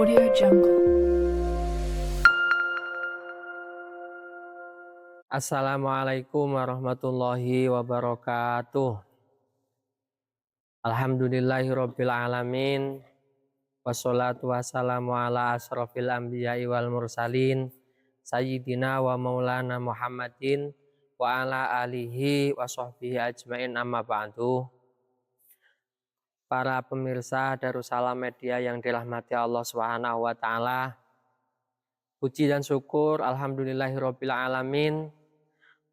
Audio Jungle. Assalamualaikum warahmatullahi wabarakatuh. Alhamdulillahirabbil alamin. Wassalatu wassalamu ala asrofil anbiya'i wal mursalin sayyidina wa maulana Muhammadin wa ala alihi wa sahbihi ajmain, amma ba'du. Para pemirsa Darussalam Media yang dirahmati Allah Subhanahu wa taala, puji dan syukur alhamdulillahirabbil alamin.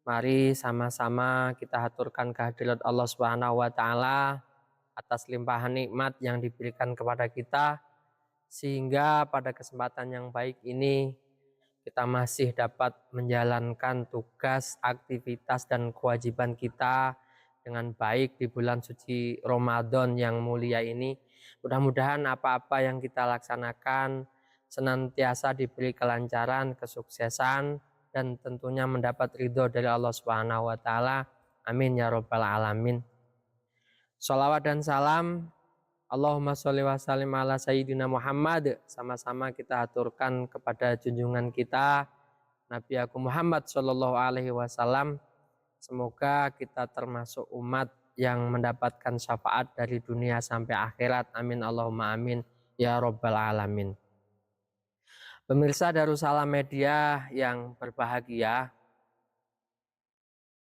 Mari sama-sama kita haturkan kehadirat Allah Subhanahu wa taala atas limpahan nikmat yang diberikan kepada kita, sehingga pada kesempatan yang baik ini kita masih dapat menjalankan tugas, aktivitas dan kewajiban kita dengan baik di bulan suci Ramadan yang mulia ini. Mudah-mudahan apa-apa yang kita laksanakan senantiasa diberi kelancaran, kesuksesan, dan tentunya mendapat ridho dari Allah Subhanahu wa taala. Amin ya rabbal alamin. Sholawat dan salam Allahumma sholli wa sallim ala sayyidina Muhammad, sama-sama kita aturkan kepada junjungan kita Nabi Agung Muhammad sallallahu alaihi wasallam. Semoga kita termasuk umat yang mendapatkan syafaat dari dunia sampai akhirat. Amin Allahumma amin ya rabbal alamin. Pemirsa Darussalam Media yang berbahagia,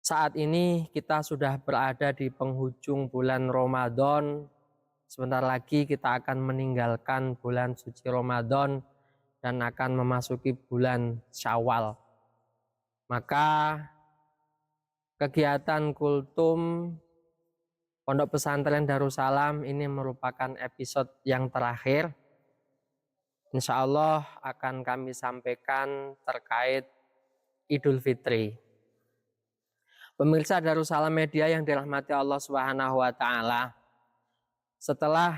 saat ini kita sudah berada di penghujung bulan Ramadan. Sebentar lagi kita akan meninggalkan bulan suci Ramadan dan akan memasuki bulan Syawal. Maka kegiatan kultum Pondok Pesantren Darussalam ini merupakan episode yang terakhir. Insya Allah akan kami sampaikan terkait Idul Fitri. Pemirsa Darussalam Media yang dirahmati Allah Subhanahu wa taala, setelah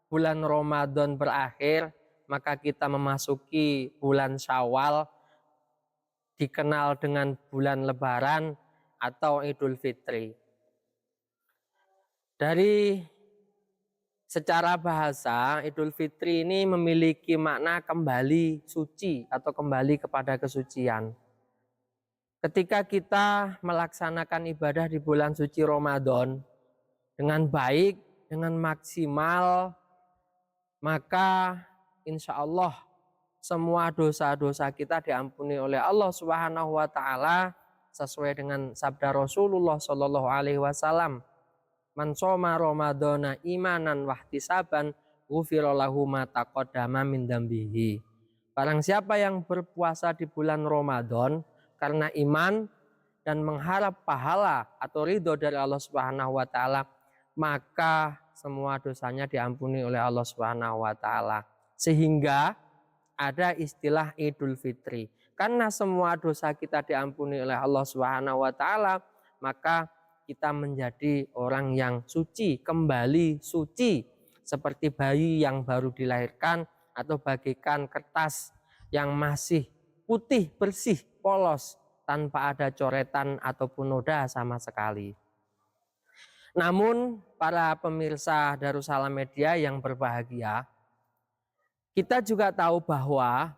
bulan Ramadan berakhir, maka kita memasuki bulan Syawal, dikenal dengan bulan Lebaran atau Idul Fitri. Dari secara bahasa, Idul Fitri ini memiliki makna kembali suci atau kembali kepada kesucian. Ketika kita melaksanakan ibadah di bulan suci Ramadan dengan baik, dengan maksimal, maka insya Allah semua dosa-dosa kita diampuni oleh Allah Subhanahu wa taala sesuai dengan sabda Rasulullah Shallallahu alaihi wasallam. Man shoma Ramadana imanan wahtisaban ghufira lahu ma taqaddama min dzambihi. Barang siapa yang berpuasa di bulan Ramadan karena iman dan mengharap pahala atau ridho dari Allah Subhanahu wa taala, maka semua dosanya diampuni oleh Allah Subhanahu wa taala. Sehingga ada istilah Idul Fitri. Karena semua dosa kita diampuni oleh Allah Subhanahu wa taala, maka kita menjadi orang yang suci, kembali suci, seperti bayi yang baru dilahirkan atau bagaikan kertas yang masih putih, bersih, polos, tanpa ada coretan ataupun noda sama sekali. Namun para pemirsa Darussalam Media yang berbahagia, kita juga tahu bahwa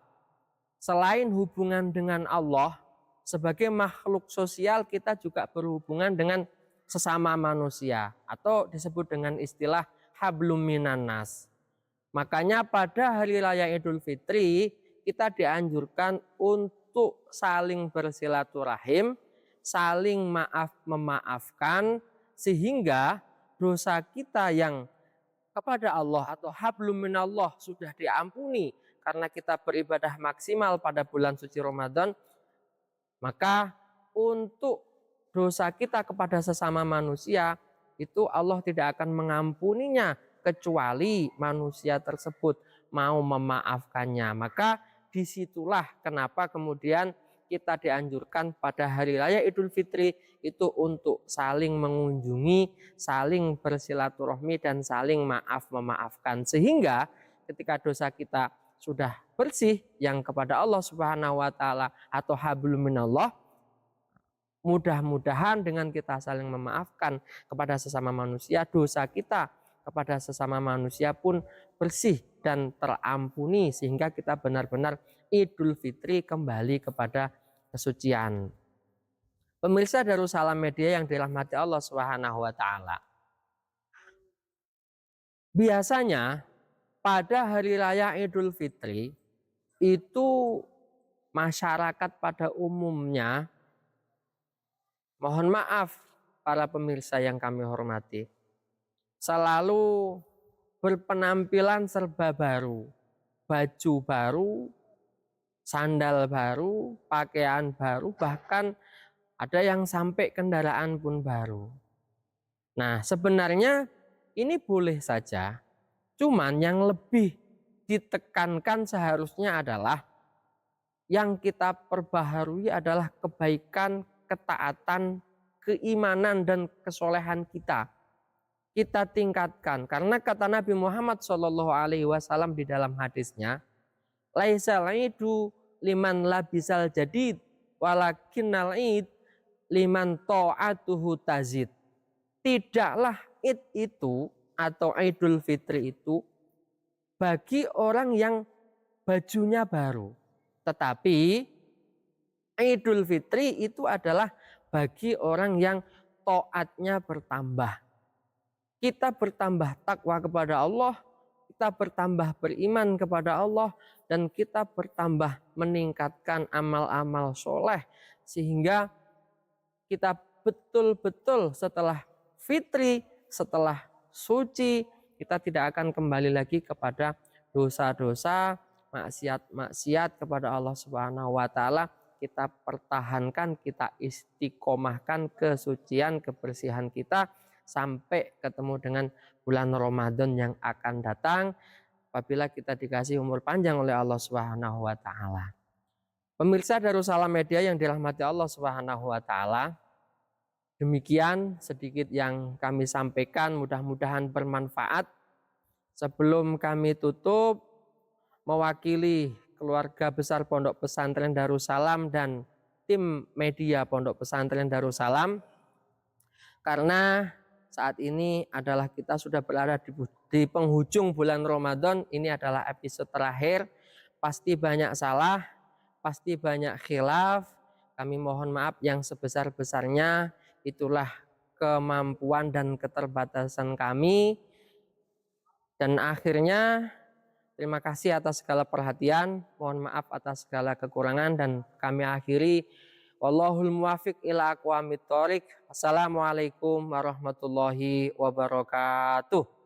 selain hubungan dengan Allah, sebagai makhluk sosial kita juga berhubungan dengan sesama manusia atau disebut dengan istilah hablum minan nas. Makanya pada hari raya Idul Fitri kita dianjurkan untuk saling bersilaturahim, saling maaf memaafkan, sehingga dosa kita yang kepada Allah atau hablum minallah sudah diampuni karena kita beribadah maksimal pada bulan suci Ramadan. Maka untuk dosa kita kepada sesama manusia itu Allah tidak akan mengampuninya kecuali manusia tersebut mau memaafkannya. Maka disitulah kenapa kemudian kita dianjurkan pada hari raya Idul Fitri itu untuk saling mengunjungi, saling bersilaturahmi dan saling maaf memaafkan, sehingga ketika dosa kita sudah bersih yang kepada Allah Subhanahu wa taala atau hablum minallah, mudah-mudahan dengan kita saling memaafkan kepada sesama manusia, dosa kita kepada sesama manusia pun bersih dan terampuni sehingga kita benar-benar Idul Fitri kembali kepada kesucian. Pemirsa Darussalam Media yang dirahmati Allah Subhanahu wa taala. Biasanya pada hari raya Idul Fitri itu masyarakat pada umumnya, mohon maaf para pemirsa yang kami hormati, selalu berpenampilan serba baru, baju baru, sandal baru, pakaian baru, bahkan ada yang sampai kendaraan pun baru. Nah, sebenarnya ini boleh saja, cuman yang lebih ditekankan seharusnya adalah yang kita perbaharui adalah kebaikan, ketaatan, keimanan dan kesolehan kita. Kita tingkatkan karena kata Nabi Muhammad SAW di dalam hadisnya, laisal idu liman labisal jadid walakinnal id liman ta'atuhu tazid. Tidaklah id itu atau Idul Fitri itu bagi orang yang bajunya baru, tetapi Idul Fitri itu adalah bagi orang yang taatnya bertambah. Kita bertambah takwa kepada Allah, kita bertambah beriman kepada Allah, dan kita bertambah meningkatkan amal-amal soleh sehingga kita betul-betul setelah fitri, setelah suci, kita tidak akan kembali lagi kepada dosa-dosa, maksiat-maksiat kepada Allah Subhanahu wa taala. Kita pertahankan, kita istiqomahkan kesucian, kebersihan kita sampai ketemu dengan bulan Ramadan yang akan datang apabila kita dikasih umur panjang oleh Allah Subhanahu wa taala. Pemirsa Darussalam Media yang dirahmati Allah Subhanahu wa taala, demikian sedikit yang kami sampaikan, mudah-mudahan bermanfaat. Sebelum kami tutup, mewakili keluarga besar Pondok Pesantren Darussalam dan tim media Pondok Pesantren Darussalam, karena saat ini adalah kita sudah berada di penghujung bulan Ramadan, ini adalah episode terakhir, pasti banyak salah, pasti banyak khilaf, kami mohon maaf yang sebesar-besarnya, itulah kemampuan dan keterbatasan kami. Dan akhirnya terima kasih atas segala perhatian, mohon maaf atas segala kekurangan, dan kami akhiri wallahul muwafiq ila aqwamit thoriq. Assalamualaikum warahmatullahi wabarakatuh.